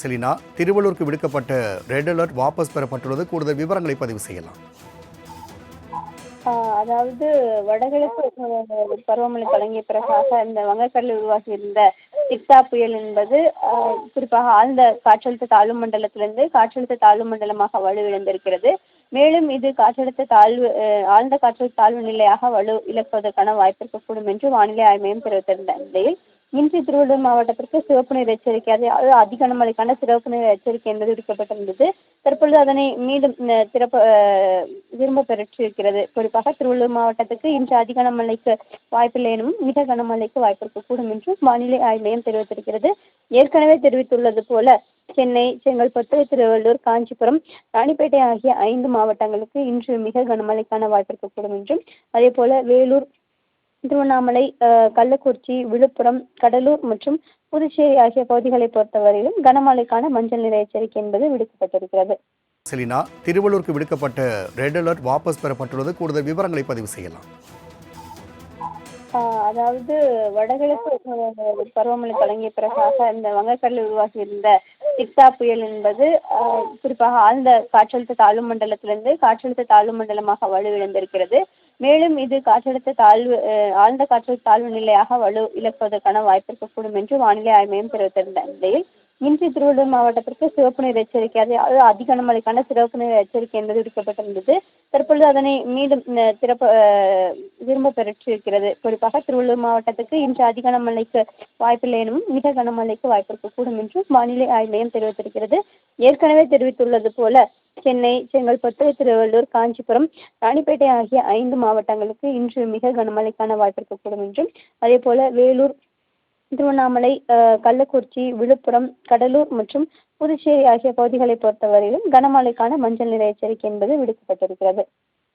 Selena, திருவள்ளூருக்கு விடுக்கப்பட்ட red alert வாபஸ் பெறப்பட்டுள்ளது. கூடுதல் விவரங்களை பதிவு செய்யலாம். அதாவது வடகிழக்கு பருவமழை தொடங்கிய பிறகாக இந்த வங்கக்கடலில் உருவாகியிருந்த டிக்டா புயல் என்பது குறிப்பாக ஆழ்ந்த காற்றழுத்த தாழ்வு மண்டலத்திலிருந்து காற்றழுத்த தாழ்வு மண்டலமாக வலுவிழந்திருக்கிறது. மேலும் இது ஆழ்ந்த காற்றழுத்த தாழ்வு நிலையாக வலு இழப்பதற்கான வாய்ப்பு இருக்கக்கூடும் என்று வானிலை ஆய்வு மையம் தெரிவித்திருந்த நிலையில் இன்று திருவள்ளூர் மாவட்டத்திற்கு சிவப்பு நிற எச்சரிக்கை, அதாவது அதி கனமழைக்கான சிவப்பு நிற எச்சரிக்கை என்பது விடுக்கப்பட்டிருந்தது. தற்பொழுது அதனை மீண்டும் திரும்ப பெற்றிருக்கிறது. குறிப்பாக திருவள்ளூர் மாவட்டத்துக்கு இன்று அதி கனமழைக்கு வாய்ப்பில்லை எனவும் மிக கனமழைக்கு வாய்ப்பு இருக்கக்கூடும் என்றும் வானிலை ஆய்வு மையம் தெரிவித்திருக்கிறது. ஏற்கனவே தெரிவித்துள்ளது போல சென்னை, செங்கல்பட்டு, திருவள்ளூர், காஞ்சிபுரம், ராணிப்பேட்டை ஆகிய 5 மாவட்டங்களுக்கு இன்று மிக கனமழைக்கான வாய்ப்பு இருக்கக்கூடும் என்றும், அதே போல வேலூர், திருவண்ணாமலை, கள்ளக்குறிச்சி, விழுப்புரம், கடலூர் மற்றும் புதுச்சேரி ஆகிய பகுதிகளை பொறுத்தவரையிலும் கனமழைக்கான மஞ்சள் நிற எச்சரிக்கை என்பது விடுக்கப்பட்டிருக்கிறது. செலினா, திருவள்ளூருக்கு விடுக்கப்பட்ட ரெட் அலர்ட் வாபஸ் பெறப்பட்டுள்ளது. கூடுதல் விவரங்களை பதிவு செய்யலாம். அதாவது வடகிழக்கு பருவமழை தொடங்கிய பிறகாக இந்த வங்கக்கடலில் உருவாகியிருந்த டிக்டா புயல் என்பது குறிப்பாக ஆழ்ந்த காற்றழுத்த தாழ்வு மண்டலத்திலிருந்து காற்றழுத்த தாழ்வு மண்டலமாக வலுவிழந்திருக்கிறது. மேலும் இது ஆழ்ந்த காற்றழுத்த தாழ்வு நிலையாக வலு இழப்பதற்கான வாய்ப்பு இருக்கக்கூடும் என்று வானிலை ஆய்வு மையம் தெரிவித்திருந்த நிலையில் இன்று திருவள்ளூர் மாவட்டத்திற்கு சிவப்பு நிற எச்சரிக்கை, அதாவது அதி கனமழைக்கான சிவப்பு நிற எச்சரிக்கை என்பது விடுக்கப்பட்டிருந்தது. தற்பொழுது அதனை மீண்டும் திரும்ப பெற்றிருக்கிறது. குறிப்பாக திருவள்ளூர் மாவட்டத்துக்கு இன்று அதி கனமழைக்கு வாய்ப்பில்லை எனவும் மிக கனமழைக்கு வாய்ப்பு இருக்கக்கூடும் என்றும் வானிலை ஆய்வு மையம் தெரிவித்திருக்கிறது. ஏற்கனவே தெரிவித்துள்ளது போல சென்னை, செங்கல்பட்டு, திருவள்ளூர், காஞ்சிபுரம், ராணிப்பேட்டை ஆகிய 5 மாவட்டங்களுக்கு இன்று மிக கனமழைக்கான வாய்ப்பு இருக்கக்கூடும் என்றும், அதே போல வேலூர், திருவண்ணாமலை, கள்ளக்குறிச்சி, விழுப்புரம், கடலூர் மற்றும் புதுச்சேரி ஆகிய பகுதிகளை பொறுத்தவரையிலும் கனமழைக்கான மஞ்சள் நிற எச்சரிக்கை என்பது விடுக்கப்பட்டிருக்கிறது.